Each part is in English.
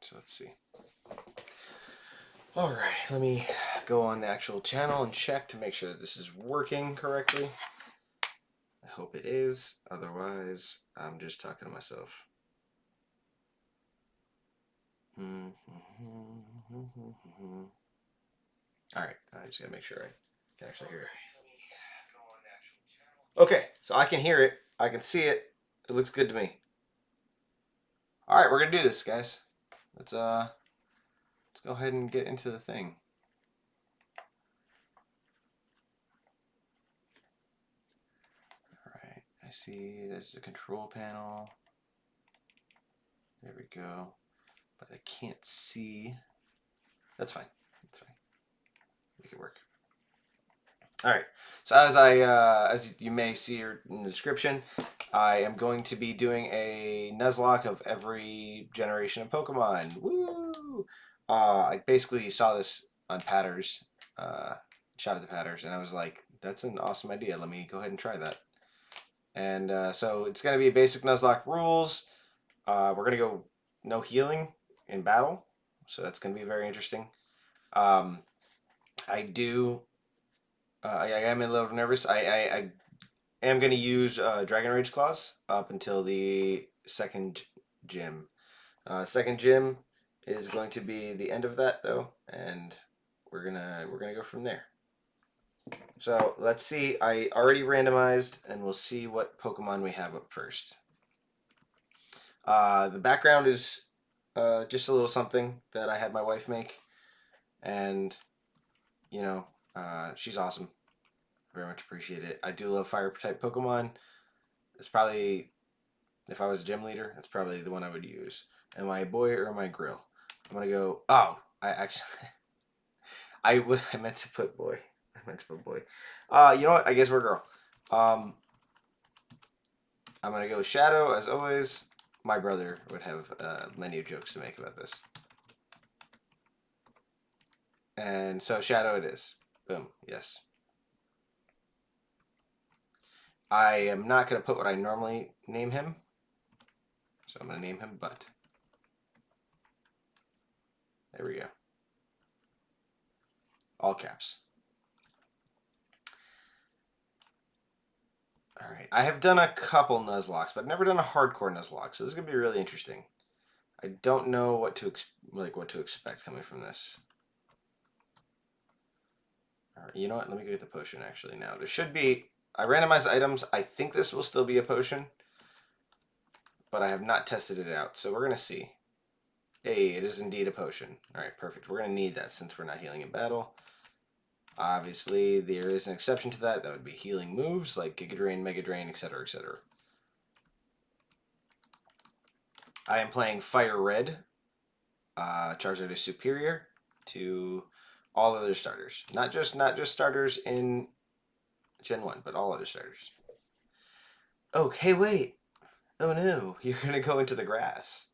So let's see. All right, let me go on the actual channel and check to make sure that this is working correctly. I hope it is. Otherwise, I'm just talking to myself. All right, I just gotta make sure I can actually hear it. Okay, so I can hear it. I can see it. It looks good to me. All right, we're gonna do this, guys. Let's go ahead and get into the thing. All right, I see there's a control panel. There we go. But I can't see. That's fine. That's fine. Make it work. All right. So as you may see here in the description, I am going to be doing a Nuzlocke of every generation of Pokemon. Woo! I basically saw this on Patters, shot at the Patters, and I was like, "That's an awesome idea. Let me go ahead and try that." And so it's going to be basic Nuzlocke rules. We're going to go no healing in battle, so that's going to be very interesting. I do. I am a little nervous. I am going to use Dragon Rage Claws up until the second gym. Second gym is going to be the end of that though, and we're gonna go from there. So let's see. I already randomized, and we'll see what Pokemon we have up first. The background is just a little something that I had my wife make, and you know, she's awesome. Very much appreciate it. I do love fire type Pokemon. It's probably, if I was a gym leader, that's probably the one I would use. Am I a boy or am I a grill? I'm gonna go. Oh, I actually, I meant to put boy. I meant to put boy. You know what? I guess we're a girl. I'm gonna go Shadow as always. My brother would have many jokes to make about this. And so Shadow it is. Boom. Yes. I am not going to put what I normally name him. So I'm going to name him Butt. There we go. All caps. All right. I have done a couple Nuzlocks, but I've never done a hardcore Nuzlocke, so this is going to be really interesting. I don't know what to expect coming from this. All right, you know what? Let me go get the potion actually now. There should be... I randomized items. I think this will still be a potion, but I have not tested it out, so we're going to see. Hey, it is indeed a potion. All right, perfect. We're going to need that since we're not healing in battle. Obviously, there is an exception to that. That would be healing moves like Giga Drain, Mega Drain, etc., etc. I am playing Fire Red. Charizard is superior to all other starters. Not just starters in Gen 1, but all other starters. Okay, wait. Oh no, you're going to go into the grass.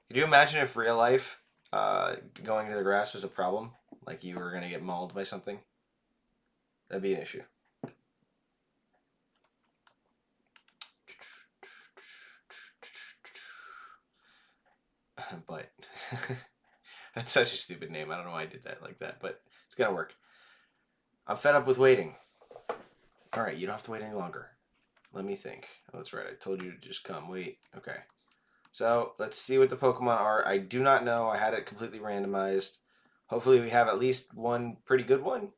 Could you imagine if real life going into the grass was a problem? Like you were going to get mauled by something? That'd be an issue. But that's such a stupid name. I don't know why I did that like that, but it's going to work. I'm fed up with waiting. All right, you don't have to wait any longer. Let me think. Oh, that's right. I told you to just come. Wait. Okay. So let's see what the Pokemon are. I do not know. I had it completely randomized. Hopefully we have at least one pretty good one.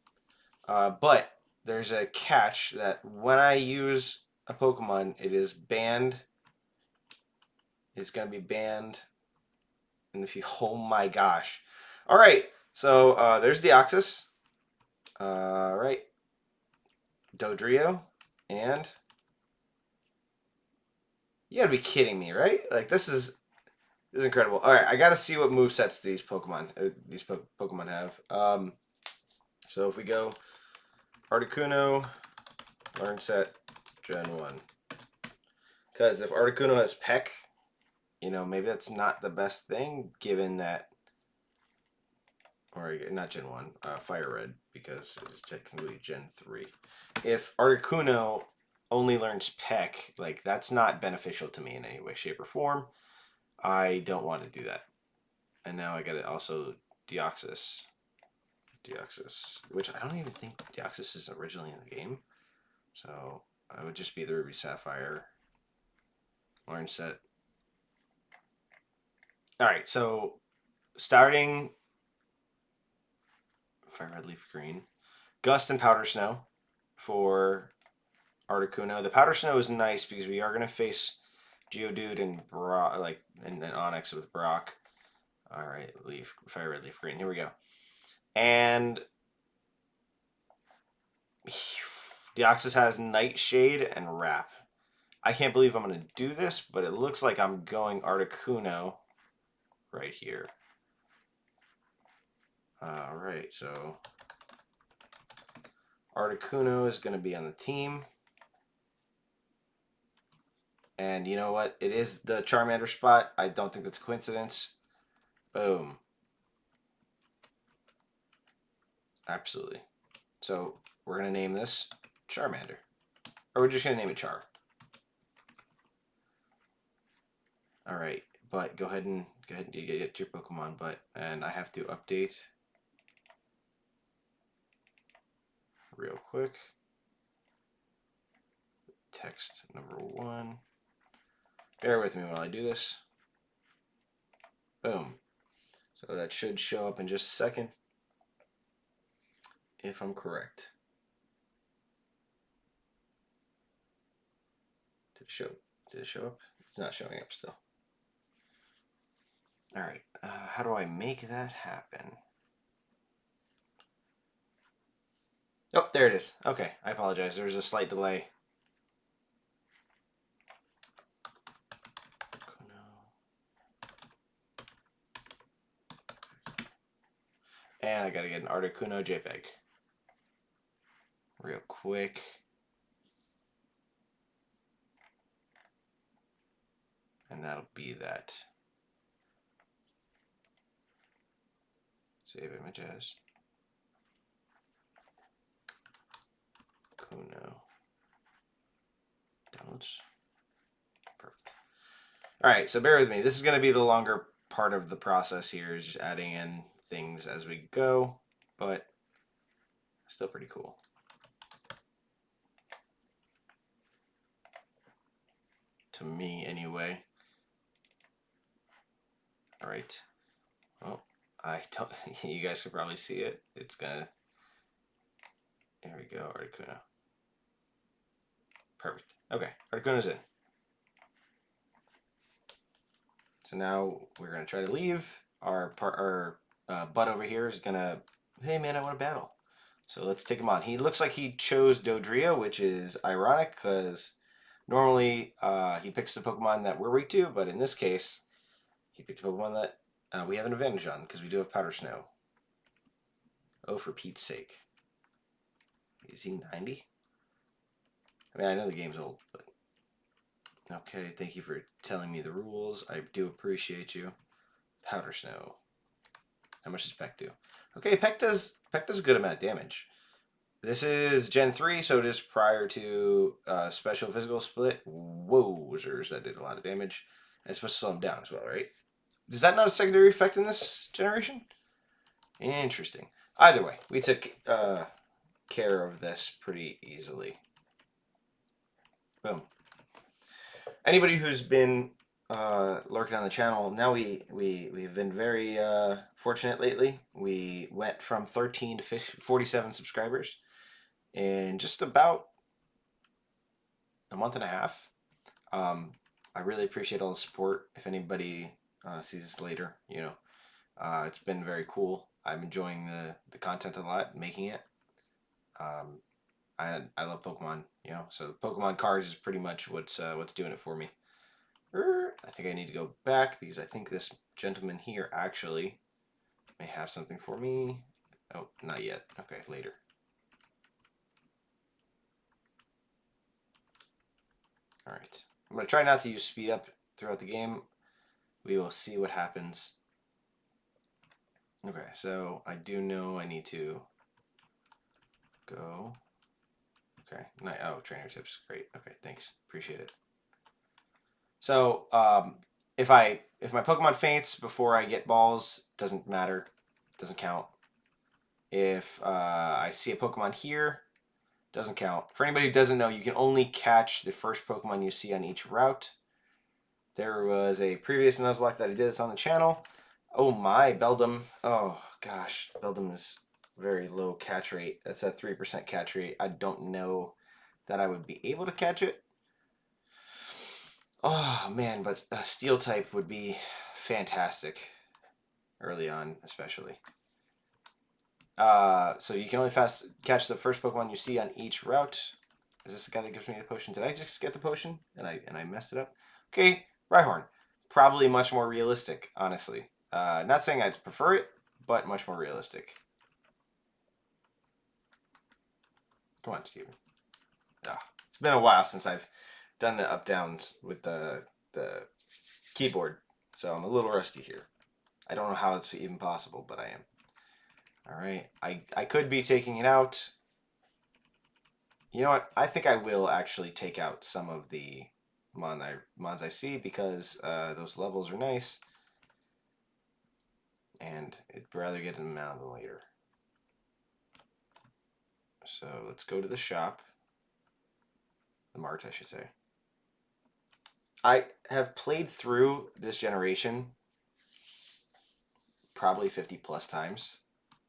But there's a catch that when I use a Pokemon, it is banned. It's going to be banned in the future. Oh my gosh. All right. So there's Deoxys. All right. Dodrio. And you gotta be kidding me, right? Like this is incredible. All right, I gotta see what movesets these Pokemon have. So if we go Articuno, learn set, Gen 1. Because if Articuno has Peck, you know, maybe that's not the best thing given that, or not Gen 1, Fire Red, because it is technically Gen 3. If Articuno only learns Peck, like that's not beneficial to me in any way, shape, or form. I don't want to do that. And now I got it also Deoxys. Deoxys, which I don't even think Deoxys is originally in the game. So it would just be the Ruby Sapphire orange set. Alright, so starting Fire Red Leaf Green. Gust and Powder Snow for Articuno. The Powder Snow is nice because we are going to face Geodude and Brock, and Onyx with Brock. Alright, Fire Red Leaf Green. Here we go. And Deoxys has Nightshade and Wrap. I can't believe I'm going to do this, but it looks like I'm going Articuno right here. Alright, so Articuno is going to be on the team. And you know what? It is the Charmander spot. I don't think that's a coincidence. Boom. Absolutely. So we're going to name this Charmander. Or we're just going to name it Char. Alright, but go ahead and get your Pokemon, and I have to update real quick. Text number 1. Bear with me while I do this. Boom. So that should show up in just a second, if I'm correct. Did it show up? It's not showing up still. All right. How do I make that happen? Oh, there it is. Okay, I apologize. There was a slight delay. And I gotta get an Articuno JPEG real quick. And that'll be that. Save image as Kuno. Downloads. Perfect. Alright, so bear with me. This is going to be the longer part of the process here, is just adding in things as we go, but still pretty cool. To me, anyway. Alright. Well, I don't. You guys can probably see it. It's gonna. There we go, Articuno. Perfect. Okay, Articuno's in. So now we're gonna try to leave. Our butt over here is gonna. Hey man, I want to battle. So let's take him on. He looks like he chose Dodrio, which is ironic because normally he picks the Pokemon that we're weak to, but in this case, he picked a Pokemon that we have an advantage on because we do have Powder Snow. Oh, for Pete's sake. Is he 90? I mean, I know the game's old, but... Okay, thank you for telling me the rules. I do appreciate you. Powder Snow. How much does Peck do? Okay, Peck does a good amount of damage. This is Gen 3, so it is prior to Special Physical Split. Whoa, wizards, that did a lot of damage. And it's supposed to slow him down as well, right? Is that not a secondary effect in this generation? Interesting. Either way, we took care of this pretty easily. Boom. Anybody who's been lurking on the channel, now we've been very fortunate lately. We went from 13 to 47 subscribers in just about a month and a half. I really appreciate all the support. If anybody sees this later, you know, it's been very cool. I'm enjoying the content a lot, making it. I love Pokemon, you know, so Pokemon cards is pretty much what's doing it for me. I think I need to go back because I think this gentleman here actually may have something for me. Oh, not yet. Okay, later. All right. I'm going to try not to use speed up throughout the game. We will see what happens. Okay, so I do know I need to go. Okay, oh, trainer tips, great. Okay, thanks, appreciate it. So if my Pokemon faints before I get balls, doesn't matter, doesn't count. If I see a Pokemon here, doesn't count. For anybody who doesn't know, you can only catch the first Pokemon you see on each route. There was a previous Nuzlocke that I did this on the channel. Oh my, Beldum. Oh gosh, Beldum is very low catch rate. That's a 3% catch rate. I don't know that I would be able to catch it. Oh man, but a Steel type would be fantastic early on, especially. So you can only catch the first Pokemon you see on each route. Is this the guy that gives me the potion? Did I just get the potion and I messed it up? Okay, Rhyhorn. Probably much more realistic, honestly. Not saying I'd prefer it, but much more realistic. Come on, Steven. It's been a while since I've done the up-downs with the keyboard, so I'm a little rusty here. I don't know how it's even possible, but I am. Alright, I could be taking it out. You know what? I think I will actually take out some of the Mons I see because those levels are nice. And I'd rather get them out than later. So let's go to the shop. The mart, I should say. I have played through this generation probably 50 plus times.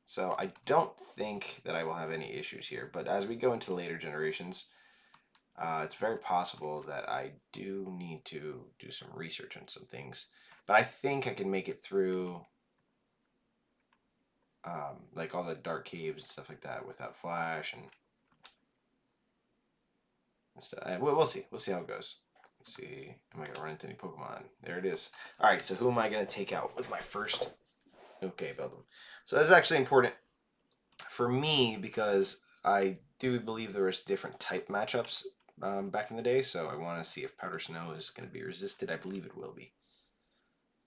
So I don't think that I will have any issues here. But as we go into later generations, it's very possible that I do need to do some research on some things. But I think I can make it through like all the dark caves and stuff like that without flash and stuff. We'll see. We'll see how it goes. Let's see. Am I going to run into any Pokemon? There it is. All right, so who am I going to take out with my first? Okay, Beldum. So that's actually important for me because I do believe there was different type matchups back in the day, so I want to see if Powder Snow is going to be resisted. I believe it will be.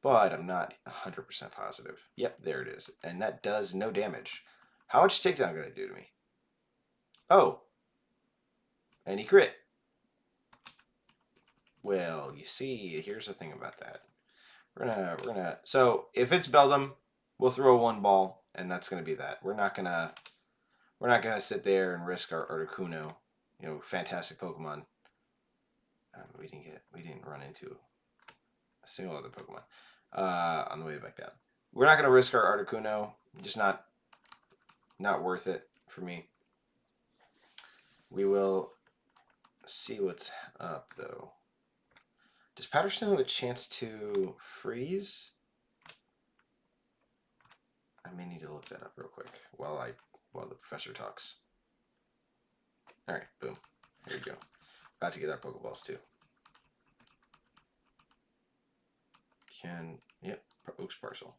But I'm not 100% positive. Yep, there it is. And that does no damage. How much takedown going to do to me? Oh. And he crit. Well, you see, here's the thing about that. We're gonna. So if it's Beldum, we'll throw one ball, and that's gonna be that. We're not gonna sit there and risk our Articuno. You know, fantastic Pokemon. We didn't run into a single other Pokemon on the way back down. We're not gonna risk our Articuno. Just not worth it for me. We will see what's up though. Does Powder Snow have a chance to freeze? I may need to look that up real quick while the professor talks. All right, boom. Here we go. About to get our Pokeballs too. Yep, Oaks Parcel.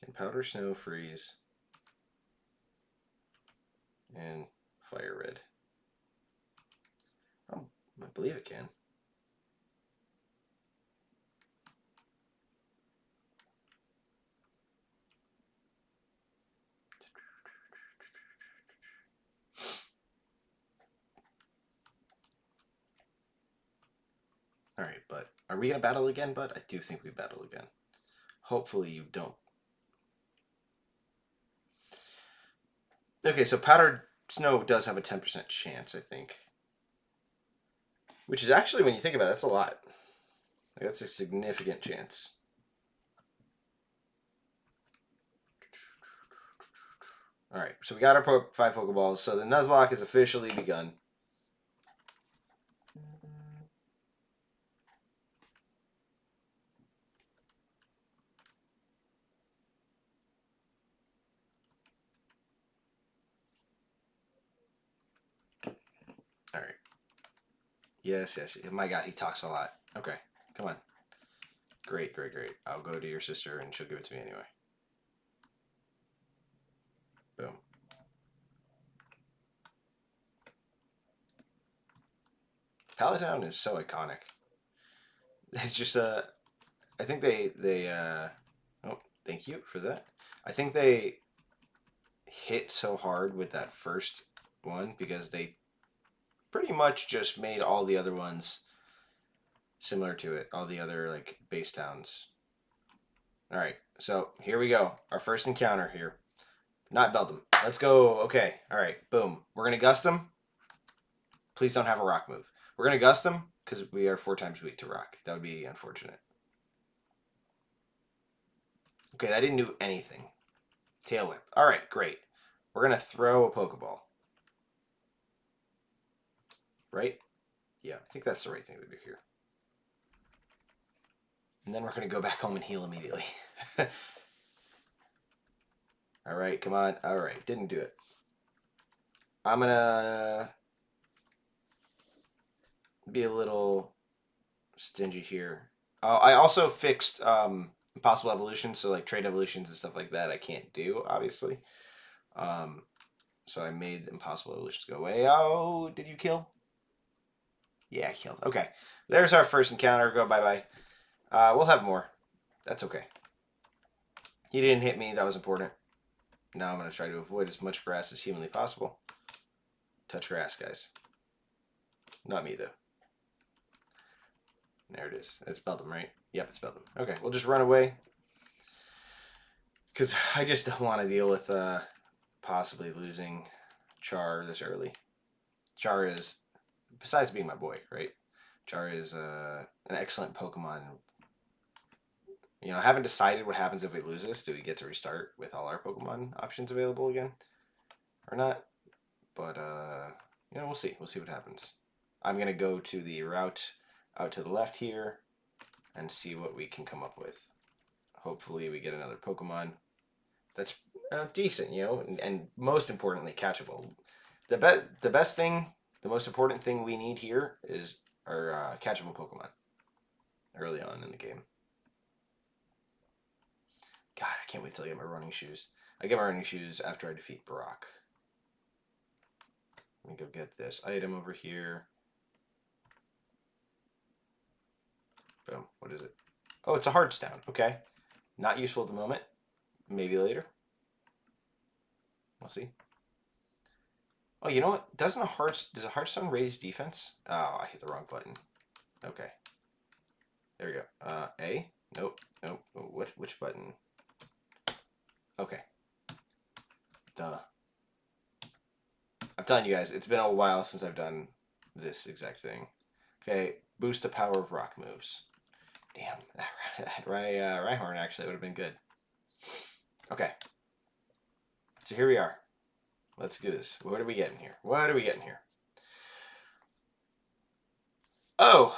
Can Powder Snow freeze? And Fire Red. Oh, I believe it can. All right, but are we going to battle again, bud? I do think we battle again. Hopefully you don't. Okay, so Powdered Snow does have a 10% chance, I think. Which is actually, when you think about it, that's a lot. Like, that's a significant chance. All right, so we got our 5 Pokeballs. So the Nuzlocke has officially begun. All right. Yes. My God, he talks a lot. Okay, come on. Great. I'll go to your sister and she'll give it to me anyway. Boom. Palatown is so iconic. It's just I think they oh, thank you for that. I think they hit so hard with that first one because they pretty much just made all the other ones similar to it. All the other like base towns. All right, so here we go. Our first encounter here. Not Beldam. Let's go. Okay. All right. Boom. We're gonna gust them. Please don't have a rock move. We're gonna gust them because we are 4 times weak to rock. That would be unfortunate. Okay, that didn't do anything. Tail whip. All right, great. We're gonna throw a Pokeball. Right? Yeah, I think that's the right thing to do here. And then we're gonna go back home and heal immediately. All right, come on. All right, didn't do it. I'm gonna be a little stingy here. I also fixed impossible evolutions, so like trade evolutions and stuff like that I can't do, obviously. So I made impossible evolutions go away. Oh, did you kill? Yeah, I killed. Okay, there's our first encounter. Go bye-bye. We'll have more. That's okay. He didn't hit me. That was important. Now I'm going to try to avoid as much grass as humanly possible. Touch grass, guys. Not me, though. There it is. It's Beldam, right? Yep, it's Beldam. Okay, we'll just run away. Because I just don't want to deal with possibly losing Char this early. Char is, besides being my boy, right? Char is an excellent Pokemon. You know, I haven't decided what happens if we lose this. Do we get to restart with all our Pokemon options available again? Or not? But, you know, we'll see. We'll see what happens. I'm going to go to the route out to the left here and see what we can come up with. Hopefully we get another Pokemon that's decent, you know, and most importantly, catchable. The best thing, the most important thing we need here is our catchable Pokemon early on in the game. God, I can't wait till I get my running shoes. I get my running shoes after I defeat Brock. Let me go get this item over here. Boom. What is it? Oh, it's a Heartstone. Okay. Not useful at the moment. Maybe later. We'll see. Oh, you know what? Does a Heartstone raise defense? Oh, I hit the wrong button. Okay. There we go. A? Nope. Nope. Oh, which button? Okay. Duh. I'm telling you guys, it's been a while since I've done this exact thing. Okay. Boost the power of rock moves. Damn. That Rhyhorn actually would have been good. Okay. So here we are. Let's do this. What are we getting here? What are we getting here? Oh.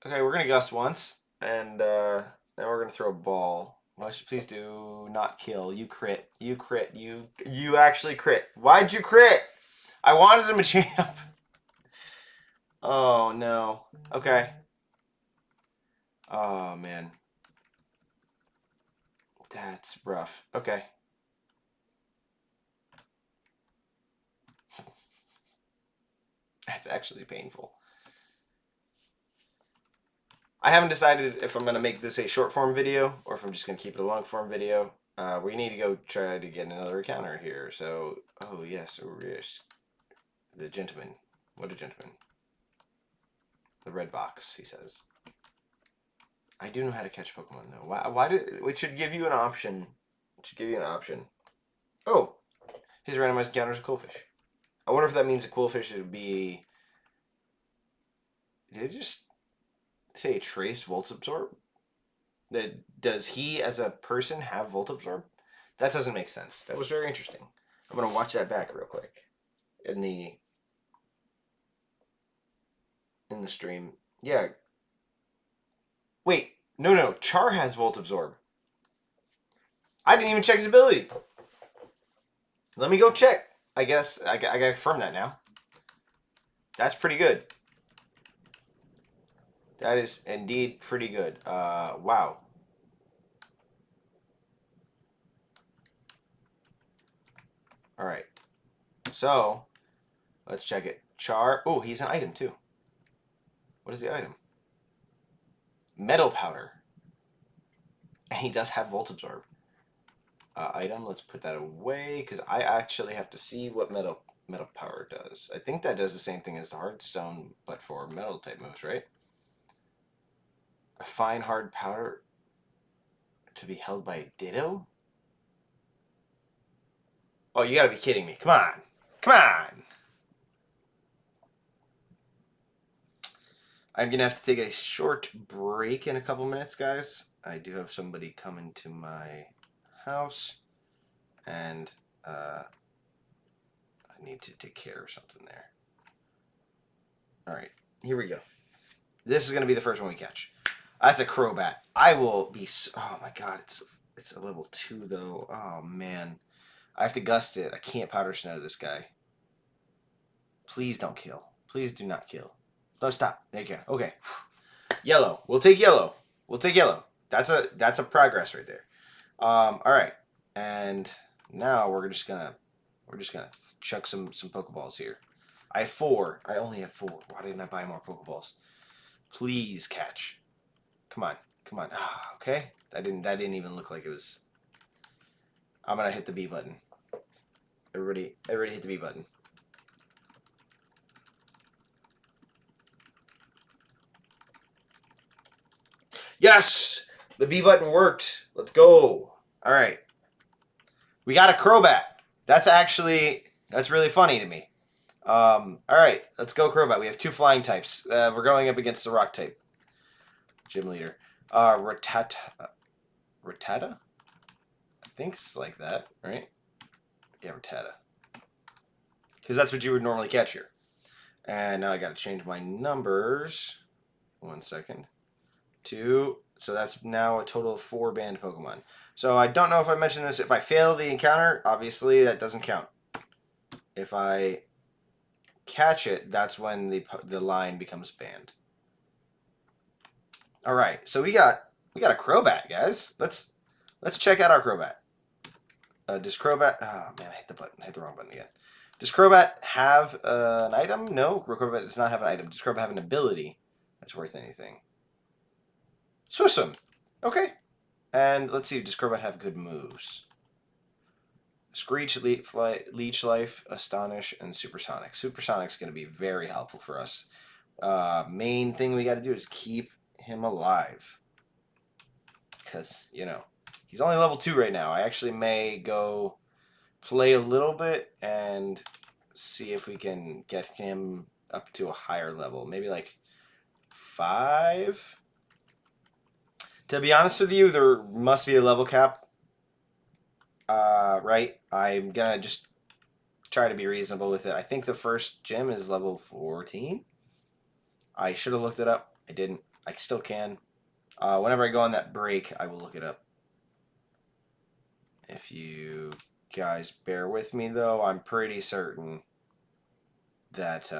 Okay, we're going to gust once, and then we're going to throw a ball. Please do not kill. You crit. You crit. You actually crit. Why'd you crit? I wanted him a champ. Oh, no. Okay. Oh, man. That's rough. Okay. That's actually painful. I haven't decided if I'm going to make this a short form video or if I'm just going to keep it a long form video. We need to go try to get another encounter here. So, oh yes, risk. The gentleman. What a gentleman. The red box, he says. I do know how to catch Pokemon though. Why did it should give you an option? It should give you an option. Oh, his randomized encounter is a Qwilfish. I wonder if that means a Qwilfish would be. Did it just say traced Volt Absorb? Does he as a person have Volt Absorb? That doesn't make sense. That was very interesting. I'm gonna watch that back real quick in the stream. Yeah. Wait, no. Char has Volt Absorb. I didn't even check his ability. Let me go check. I guess I gotta confirm that now. That's pretty good. That is indeed pretty good. Wow. All right. So, let's check it. Char. Oh, he's an item too. What is the item? Metal powder. And he does have Volt Absorb. Item. Let's put that away because I actually have to see what metal metal power does. I think that does the same thing as the Hearthstone, but for metal type moves, right? A fine hard powder to be held by a Ditto? Oh, you gotta be kidding me. Come on. Come on. I'm going to have to take a short break in a couple minutes, guys. I do have somebody coming to my house, and I need to take care of something there. All right, here we go. This is going to be the first one we catch. That's a Crobat. I will be... Oh, my God. It's a level 2, though. Oh, man. I have to gust it. I can't Powder Snow this guy. Please don't kill. Please do not kill. No, stop. There you go. Okay. Yellow. We'll take yellow. We'll take yellow. That's a progress right there. All right. And now we're just gonna chuck some Pokeballs here. I have 4. I only have 4. Why didn't I buy more Pokeballs? Please catch. Come on. Come on. Ah, okay. That didn't even look like it was. I'm gonna hit the B button. Everybody hit the B button. Yes! The B button worked. Let's go. All right. We got a Crobat. That's really funny to me. All right. Let's go Crobat. We have 2 flying types. We're going up against the rock type. Gym leader. Rattata? I think it's like that, right? Yeah, Rattata. Because that's what you would normally catch here. And now I got to change my numbers. 1 second. 2. So that's now a total of 4 banned Pokemon. So I don't know if I mentioned this. If I fail the encounter, obviously that doesn't count. If I catch it, that's when the line becomes banned. All right. So we got a Crobat, guys. Let's check out our Crobat. Does Crobat? Oh man, I hit the button. I hit the wrong button again. Does Crobat have an item? No, Crobat does not have an item. Does Crobat have an ability that's worth anything? Swim. Okay. And let's see, does Crobat have good moves? Screech, Leech Life, Astonish, and Supersonic. Supersonic's going to be very helpful for us. Main thing we got to do is keep him alive. Because, you know, he's only level 2 right now. I actually may go play a little bit and see if we can get him up to a higher level. Maybe like 5? To be honest with you, there must be a level cap. Right? I'm gonna just try to be reasonable with it. I think the first gym is level 14. I should have looked it up. I didn't. I still can. Whenever I go on that break, I will look it up. If you guys bear with me, though, I'm pretty certain that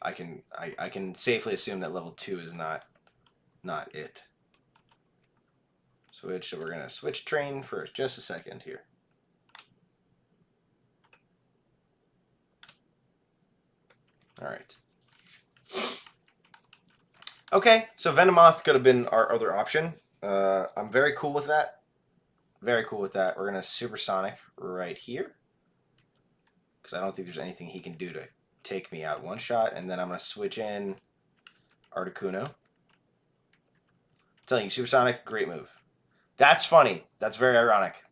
I can safely assume that level 2 is not it. Switch. So we're gonna switch train for just a second here. All right. Okay, so Venomoth could have been our other option. I'm very cool with that. Very cool with that. We're gonna Supersonic right here because I don't think there's anything he can do to take me out one shot, and then I'm gonna switch in Articuno. I'm telling you, Supersonic, great move. That's funny. That's very ironic.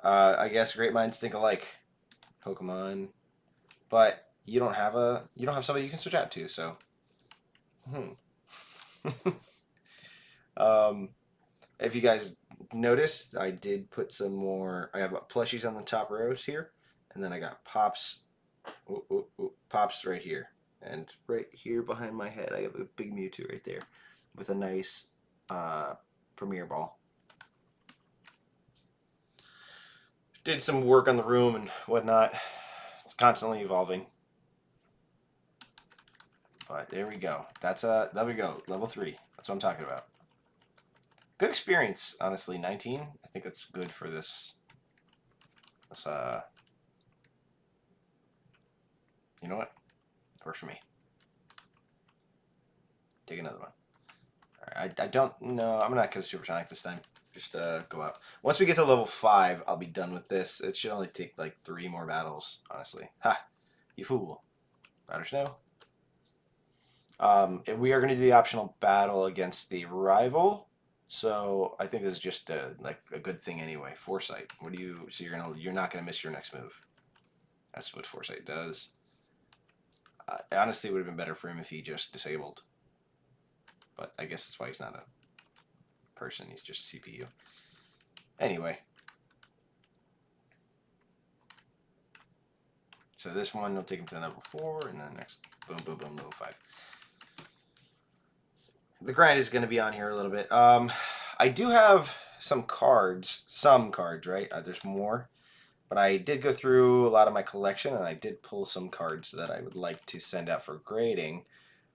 I guess great minds think alike. Pokemon, but you don't have somebody you can switch out to. So, if you guys noticed, I did put some more. I have plushies on the top rows here, and then I got Pops. Pops right here, and right here behind my head, I have a big Mewtwo right there, with a nice Premier Ball. Did some work on the room and whatnot. It's constantly evolving. But there we go. There we go. Level 3. That's what I'm talking about. Good experience, honestly. 19. I think that's good for this. You know what? It works for me. Take another one. Alright, I don't know. I'm not going to Supersonic this time. Just go out. Once we get to level 5, I'll be done with this. It should only take like 3 more battles, honestly. Ha! You fool. Powder Snow. We are going to do the optional battle against the rival. So I think this is just like a good thing anyway. Foresight. What do you? So you're not gonna miss your next move. That's what Foresight does. Honestly, it would have been better for him if he just disabled. But I guess that's why he's not a person. He's just a CPU. Anyway. So this one will take him to level 4, and then next, boom, boom, boom, level 5. The grind is going to be on here a little bit. I do have some cards, right? There's more. But I did go through a lot of my collection, and I did pull some cards that I would like to send out for grading.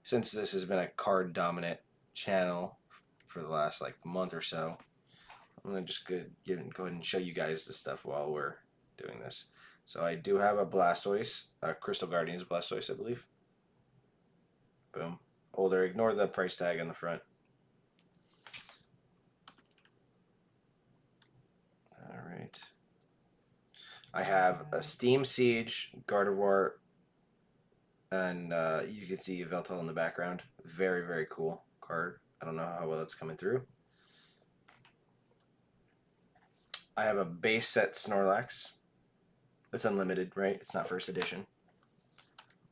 Since this has been a card-dominant channel for the last like month or so, I'm going to just go ahead and show you guys the stuff while we're doing this. So I do have a Blastoise, a Crystal Guardians Blastoise, I believe. Boom. Older, ignore the price tag on the front. Alright. I have a Steam Siege, Gardevoir, and you can see Veltal in the background. Very, very cool card. I don't know how well that's coming through. I have a base set Snorlax. It's unlimited, right? It's not first edition.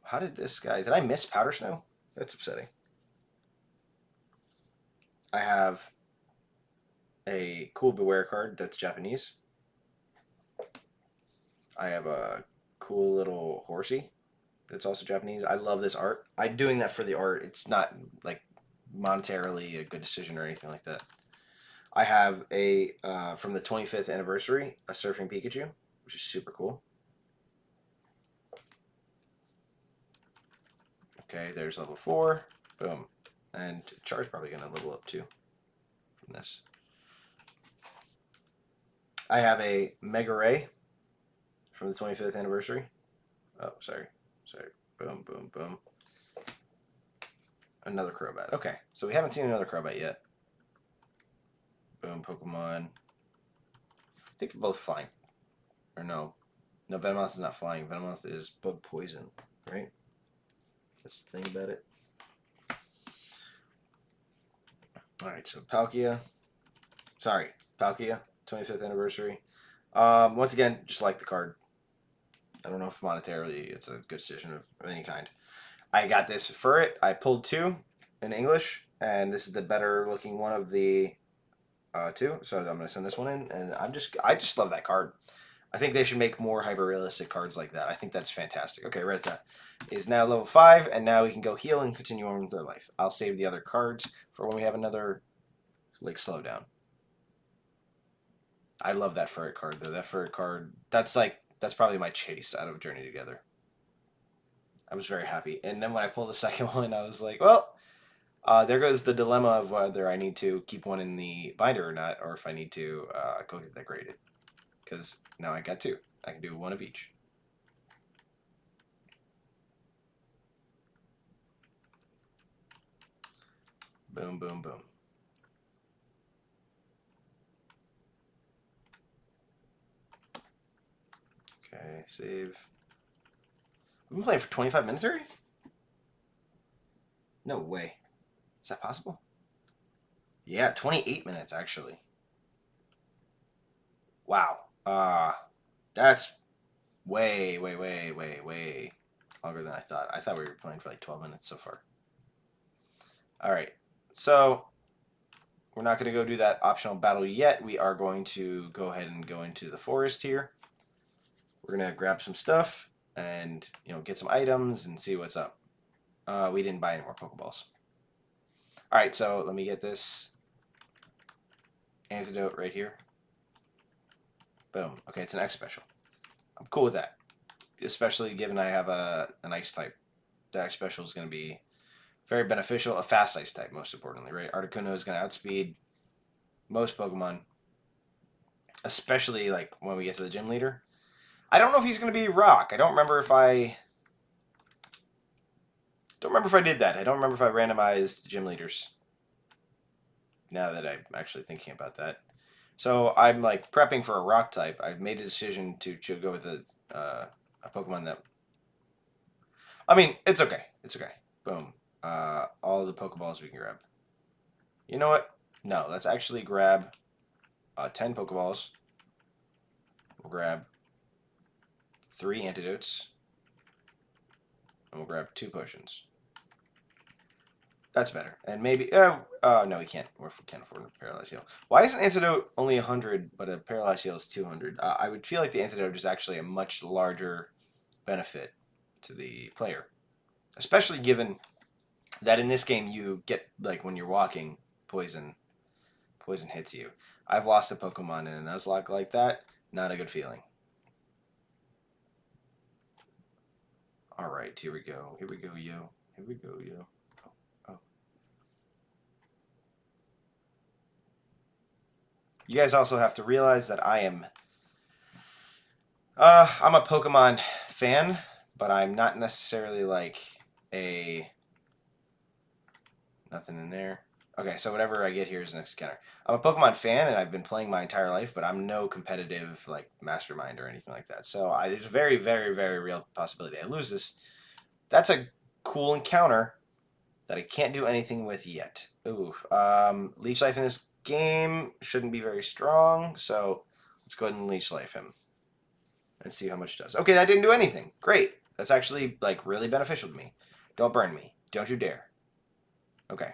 How did this guy... Did I miss Powder Snow? That's upsetting. I have a cool Beware card that's Japanese. I have a cool little horsey that's also Japanese. I love this art. I'm doing that for the art. It's not like monetarily a good decision or anything like that. I have a, from the 25th anniversary, a Surfing Pikachu, which is super cool. Okay, there's level 4. Boom. And Char's probably going to level up too from this. I have a Mega Ray from the 25th anniversary. Oh, sorry. Boom, boom, boom. Another Crobat. Okay, so we haven't seen another Crobat yet. Boom, Pokemon. I think they're both flying. Or no. No, Venomoth is not flying. Venomoth is bug poison, right? That's the thing about it. Alright, so Palkia. Sorry, Palkia, 25th anniversary. Once again, just like the card. I don't know if monetarily it's a good decision of any kind. I got this for it. I pulled 2 in English, and this is the better looking one of the 2. So I'm gonna send this one in, and I just love that card. I think they should make more hyper-realistic cards like that. I think that's fantastic. Okay, Redtha is now level 5, and now we can go heal and continue on with their life. I'll save the other cards for when we have another like slowdown. I love that ferret card though. That ferret card, that's probably my chase out of Journey Together. I was very happy. And then when I pulled the second one, I was like, well, there goes the dilemma of whether I need to keep one in the binder or not, or if I need to go get that graded. Because now I got 2. I can do one of each. Boom, boom, boom. Okay, save. We've been playing for 25 minutes already? No way. Is that possible? Yeah, 28 minutes actually. Wow. That's way longer than I thought. I thought we were playing for like 12 minutes so far. Alright, so we're not going to go do that optional battle yet. We are going to go ahead and go into the forest here. We're going to grab some stuff and, you know, get some items and see what's up. We didn't buy any more Pokeballs. Alright, so let me get this antidote right here. Boom. Okay, it's an X special. I'm cool with that. Especially given I have an ice type. The X special is going to be very beneficial. A fast ice type, most importantly, right? Articuno is going to outspeed most Pokemon. Especially like when we get to the gym leader. I don't know if he's going to be rock. I don't remember if I did that. I don't remember if I randomized gym leaders. Now that I'm actually thinking about that. So I'm like prepping for a rock type. I've made a decision to go with a Pokemon that. I mean, it's okay. It's okay. Boom. All the Pokeballs we can grab. You know what? No, let's actually grab 10 Pokeballs. We'll grab 3 antidotes. And we'll grab 2 potions. That's better. And maybe... no, we can't. We can't afford a Paralyzed Heal. Why is an antidote only 100, but a Paralyzed Heal is 200? I would feel like the antidote is actually a much larger benefit to the player. Especially given that in this game you get, like, when you're walking, poison hits you. I've lost a Pokemon in a Nuzlocke like that. Not a good feeling. Alright, here we go. Here we go, yo. Here we go, yo. Oh. You guys also have to realize that I'm a Pokemon fan, but I'm not necessarily like a... Nothing in there. Okay, so whatever I get here is the next encounter. I'm a Pokemon fan, and I've been playing my entire life, but I'm no competitive, like, mastermind or anything like that. So there's a very, very, very real possibility I lose this. That's a cool encounter that I can't do anything with yet. Ooh, Leech Life in this game shouldn't be very strong, so let's go ahead and Leech Life him and see how much it does. Okay, that didn't do anything. Great. That's actually, like, really beneficial to me. Don't burn me. Don't you dare. Okay.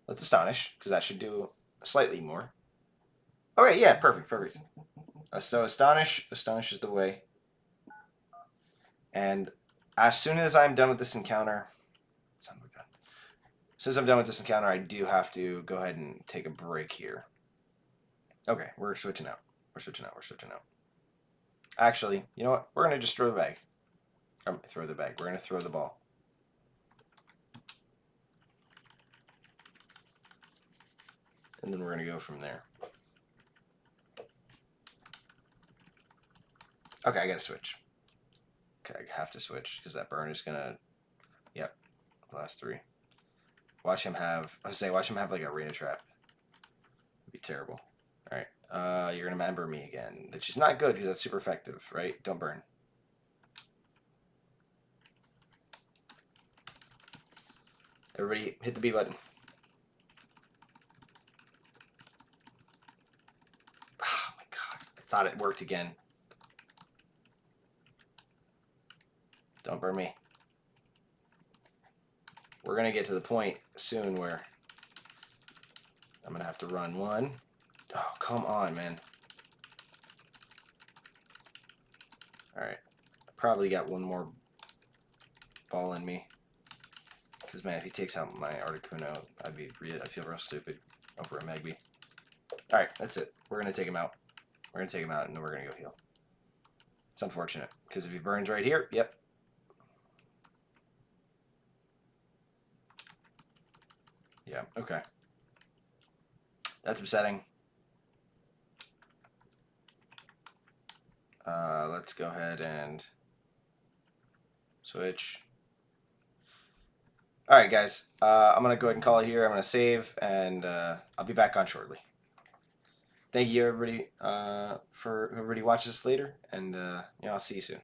Let's Astonish, because that should do slightly more. Okay, yeah, perfect. So Astonish is the way. And as soon as I'm done with this encounter, as soon as I'm done with this encounter, I do have to go ahead and take a break here. Okay, we're switching out. We're switching out. Actually, you know what? We're going to just throw the bag. We're going to throw the ball. And then we're going to go from there. Okay, I got to switch. Okay, I have to switch because that burn is going to... Yep, last 3. Watch him have like a Arena Trap. It'd be terrible. Alright, you're going to member me again. Which is not good because that's super effective, right? Don't burn. Everybody hit the B button. Oh my god. I thought it worked again. Don't burn me. We're going to get to the point soon where I'm going to have to run 1. Oh, come on, man. Alright. I probably got 1 more ball in me. Because, man, if he takes out my Articuno, I'd feel real stupid over a Magby. Alright, that's it. We're going to take him out. We're going to take him out, and then we're going to go heal. It's unfortunate, because if he burns right here, yep. Yeah, okay. That's upsetting. Let's go ahead and switch. Alright, guys. I'm going to go ahead and call it here. I'm going to save, and I'll be back on shortly. Thank you, everybody, for everybody watches this later, and I'll see you soon.